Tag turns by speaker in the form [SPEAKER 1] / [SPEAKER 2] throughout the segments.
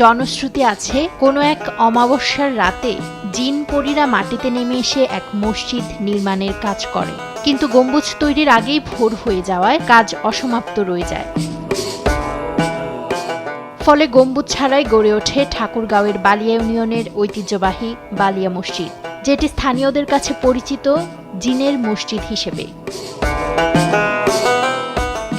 [SPEAKER 1] জনশ্রুতি আছে, কোনো এক অমাবস্যার রাতে জিন পরীরা মাটিতে নেমে এসে এক মসজিদ নির্মাণের কাজ করে, কিন্তু গম্বুজ তৈরির আগেই ভোর হয়ে যাওয়ায় কাজ অসমাপ্ত রয়ে যায়। ফলে গম্বুজ ছাড়াই গড়ে ওঠে ঠাকুরগাঁওয়ের বালিয়া ইউনিয়নের ঐতিহ্যবাহী বালিয়া মসজিদ, যেটি স্থানীয়দের কাছে পরিচিত জিনের মসজিদ হিসেবে।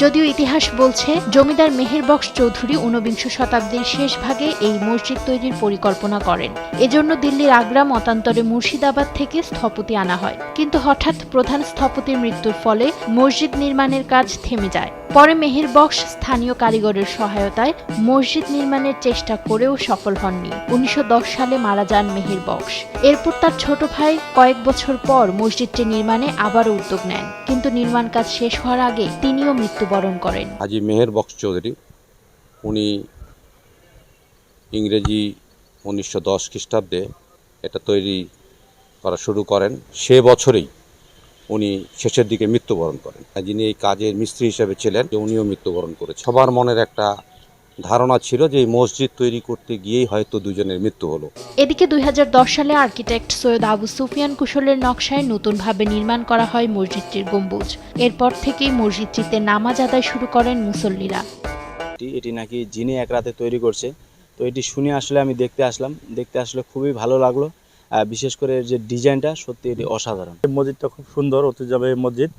[SPEAKER 1] যদিও ইতিহাস বলছে, জমিদার মেহেরবক্স চৌধুরী ঊনবিংশ শতাব্দীর শেষ ভাগে এই মসজিদ তৈরির পরিকল্পনা করেন। এজন্য দিল্লির আগ্রা মতান্তরে মুর্শিদাবাদ থেকে স্থপতি আনা হয়, কিন্তু হঠাৎ প্রধান স্থপতির মৃত্যুর ফলে মসজিদ নির্মাণের কাজ থেমে যায়। পরে মেহেরবক্স স্থানীয় কারিগরের সহায়তায় মসজিদ নির্মাণের চেষ্টা করেও সফল হননি। ১৯১০ সালে মারা যান মেহেরবক্স। এরপর তার ছোট ভাই কয়েক বছর পর মসজিদটি নির্মাণে আবারও উদ্যোগ নেন, কিন্তু নির্মাণ কাজ শেষ হওয়ার আগে তিনিও মৃত্যুবরণ করেন।
[SPEAKER 2] হাজী মেহেরবক্স চৌধুরী, উনি ইংরেজি ১৯১০ খ্রিস্টাব্দে এটা তৈরি করা শুরু করেন। সে বছরেই উনি শেষের দিকে মৃত্যুবরণ করেন। যিনি এই কাজের মিস্ত্রি হিসেবে ছিলেন, উনিও মৃত্যুবরণ করেছেন। সবার মনের একটা ধারণা ছিল যে এই মসজিদ তৈরি করতে গিয়েই হয়তো দুজনের মৃত্যু হলো।
[SPEAKER 1] এদিকে ২০১০ সালে আর্কিটেক্ট সৈয়দ আবু সুফিয়ান কুশলের নকশায় নতুনভাবে নির্মাণ করা হয় মসজিদটির গম্বুজ। এরপর থেকেই মসজিদটিতে নামাজ আদায় শুরু করেন মুসল্লিরা।
[SPEAKER 3] এটি নাকি জিনে এক রাতে তৈরি করছে, তো এটি শুনে আসলে আমি দেখতে আসলে খুবই ভালো লাগলো। বিশেষ করে এর যে ডিজাইনটা সত্যি এটি অসাধারণ।
[SPEAKER 4] মসজিদটা খুব সুন্দর, ঐতিহ্যবাহী মসজিদ।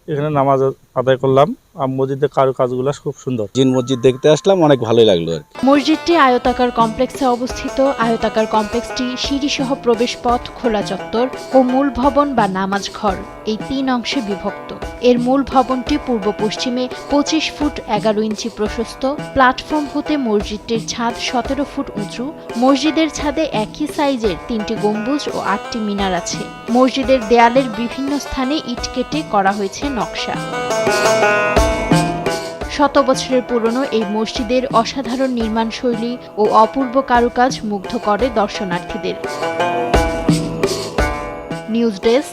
[SPEAKER 4] এখানে নামাজ আদায় করলাম। আর মসজিদের কারুকাজগুলো খুব সুন্দর।
[SPEAKER 2] জিন মসজিদ দেখতে আসলাম, অনেক ভালোই লাগলো আর কি।
[SPEAKER 1] মসজিদটি আয়তাকার কমপ্লেক্সে অবস্থিত। আয়তাকার কমপ্লেক্সটি সিঁড়িসহ প্রবেশপথ, খোলা চত্বর ও মূল ভবন বা নামাজ ঘর এই ৩ অংশে বিভক্ত। এর মূল ভবনটি পূর্ব পশ্চিমে ২৫ ফুট ১১ ইঞ্চি প্রশস্ত। প্ল্যাটফর্ম হতে মসজিদটির ছাদ ১৭ ফুট উঁচু। মসজিদের ছাদে একই সাইজের ৩টি গম্বুজ ও ৮টি মিনার আছে। মসজিদের দেয়ালের বিভিন্ন স্থানে ইট কেটে করা হয়েছে নকশা। শত বছরের পুরনো এই মসজিদের অসাধারণ নির্মাণ শৈলী ও অপূর্ব কারুকাজ মুগ্ধ করে দর্শনার্থীদের। News desk,